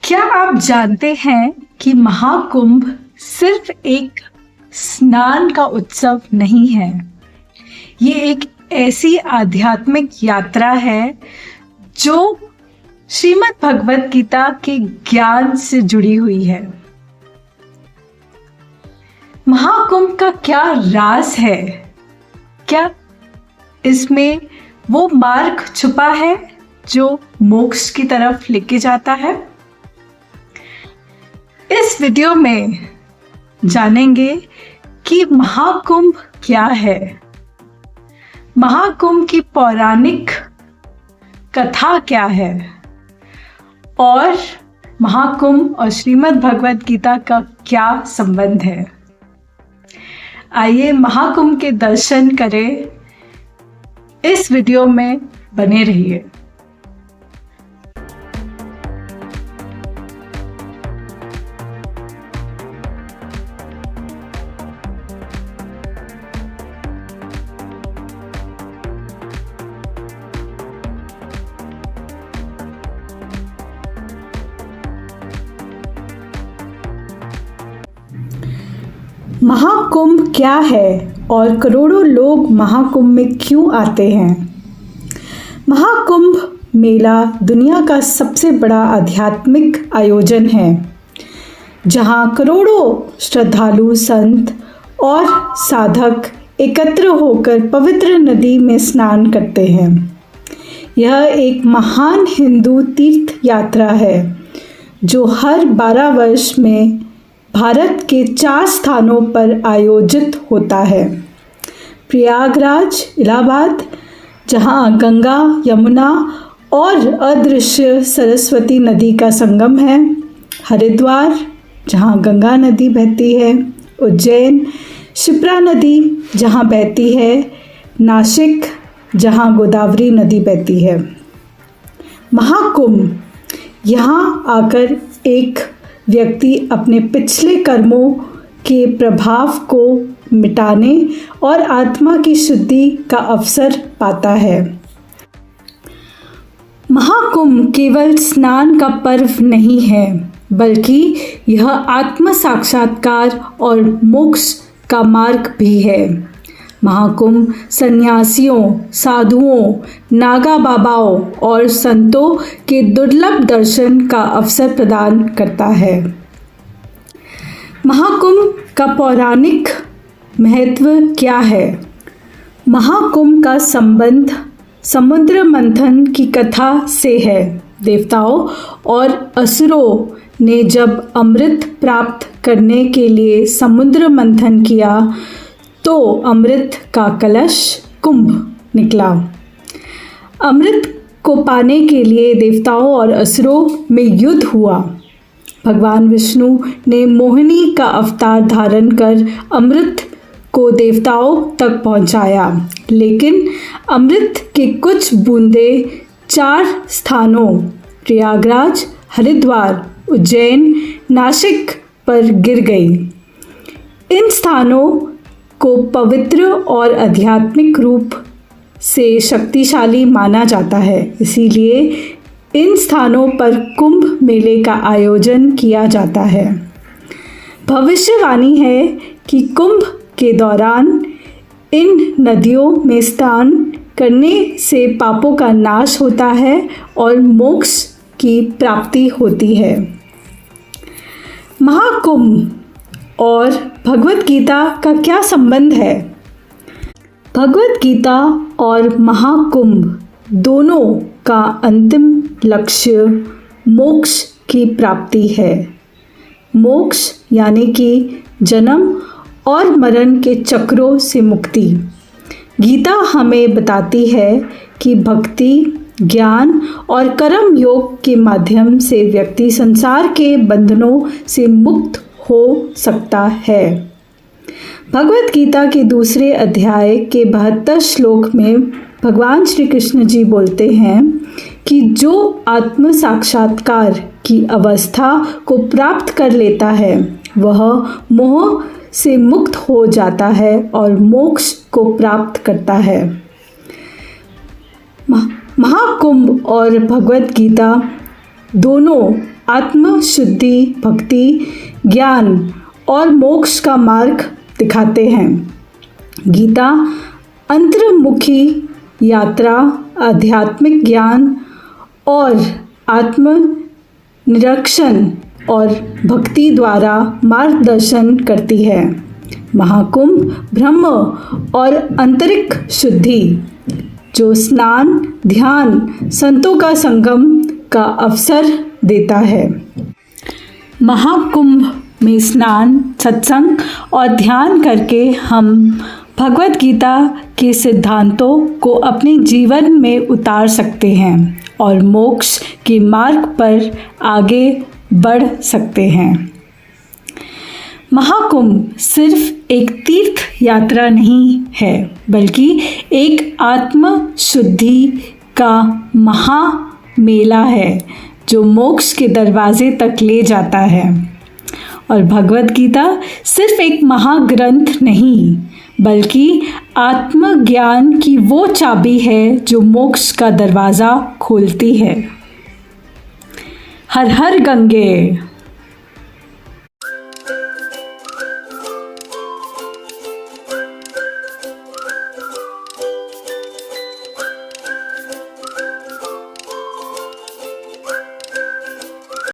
क्या आप जानते हैं कि महाकुंभ सिर्फ एक स्नान का उत्सव नहीं है। ये एक ऐसी आध्यात्मिक यात्रा है जो श्रीमद् भगवत गीता के ज्ञान से जुड़ी हुई है। महाकुंभ का क्या राज है? क्या इसमें वो मार्ग छुपा है जो मोक्ष की तरफ लेके जाता है? इस वीडियो में जानेंगे कि महाकुंभ क्या है, महाकुंभ की पौराणिक कथा क्या है और महाकुंभ और श्रीमद् भगवत गीता का क्या संबंध है। आइए महाकुंभ के दर्शन करें। इस वीडियो में बने रहिए। महाकुंभ क्या है और करोड़ों लोग महाकुंभ में क्यों आते हैं? महाकुंभ मेला दुनिया का सबसे बड़ा आध्यात्मिक आयोजन है, जहां करोड़ों श्रद्धालु, संत और साधक एकत्र होकर पवित्र नदी में स्नान करते हैं। यह एक महान हिंदू तीर्थ यात्रा है जो हर 12 वर्ष में भारत के 4 स्थानों पर आयोजित होता है। प्रयागराज, इलाहाबाद, जहां गंगा, यमुना और अदृश्य सरस्वती नदी का संगम है। हरिद्वार, जहां गंगा नदी बहती है। उज्जैन, शिप्रा नदी जहां बहती है। नासिक, जहां गोदावरी नदी बहती है। महाकुंभ यहाँ आकर एक व्यक्ति अपने पिछले कर्मों के प्रभाव को मिटाने और आत्मा की शुद्धि का अवसर पाता है। महाकुंभ केवल स्नान का पर्व नहीं है, बल्कि यह आत्म साक्षात्कार और मोक्ष का मार्ग भी है। महाकुंभ सन्यासियों, साधुओं, नागा बाबाओं और संतों के दुर्लभ दर्शन का अवसर प्रदान करता है। महाकुंभ का पौराणिक महत्व क्या है? महाकुंभ का संबंध समुद्र मंथन की कथा से है। देवताओं और असुरों ने जब अमृत प्राप्त करने के लिए समुद्र मंथन किया तो अमृत का कलश कुंभ निकला। अमृत को पाने के लिए देवताओं और असुरों में युद्ध हुआ। भगवान विष्णु ने मोहिनी का अवतार धारण कर अमृत को देवताओं तक पहुंचाया, लेकिन अमृत के कुछ बूंदें 4 स्थानों प्रयागराज, हरिद्वार, उज्जैन, नासिक पर गिर गई। इन स्थानों को पवित्र और आध्यात्मिक रूप से शक्तिशाली माना जाता है, इसीलिए इन स्थानों पर कुंभ मेले का आयोजन किया जाता है। भविष्यवाणी है कि कुंभ के दौरान इन नदियों में स्नान करने से पापों का नाश होता है और मोक्ष की प्राप्ति होती है। महाकुंभ और भगवत गीता का क्या संबंध है? भगवत गीता और महाकुंभ दोनों का अंतिम लक्ष्य मोक्ष की प्राप्ति है। मोक्ष यानी कि जन्म और मरण के चक्रों से मुक्ति। गीता हमें बताती है कि भक्ति, ज्ञान और कर्म योग के माध्यम से व्यक्ति संसार के बंधनों से मुक्त हो सकता है। भगवत गीता के दूसरे अध्याय के 72 श्लोक में भगवान श्री कृष्ण जी बोलते हैं कि जो आत्म साक्षात्कार की अवस्था को प्राप्त कर लेता है वह मोह से मुक्त हो जाता है और मोक्ष को प्राप्त करता है। महाकुंभ और भगवत गीता दोनों आत्मशुद्धि, भक्ति, ज्ञान और मोक्ष का मार्ग दिखाते हैं। गीता अंतर्मुखी यात्रा, आध्यात्मिक ज्ञान और आत्म निरीक्षण और भक्ति द्वारा मार्गदर्शन करती है। महाकुंभ ब्रह्म और आंतरिक शुद्धि, जो स्नान, ध्यान, संतों का संगम का अवसर देता है। महाकुंभ में स्नान, सत्संग और ध्यान करके हम भगवत गीता के सिद्धांतों को अपने जीवन में उतार सकते हैं और मोक्ष के मार्ग पर आगे बढ़ सकते हैं। महाकुंभ सिर्फ एक तीर्थ यात्रा नहीं है, बल्कि एक आत्म शुद्धि का महामेला है जो मोक्ष के दरवाजे तक ले जाता है। और भगवत गीता सिर्फ एक महाग्रंथ नहीं, बल्कि आत्मज्ञान की वो चाबी है जो मोक्ष का दरवाज़ा खोलती है। हर हर गंगे।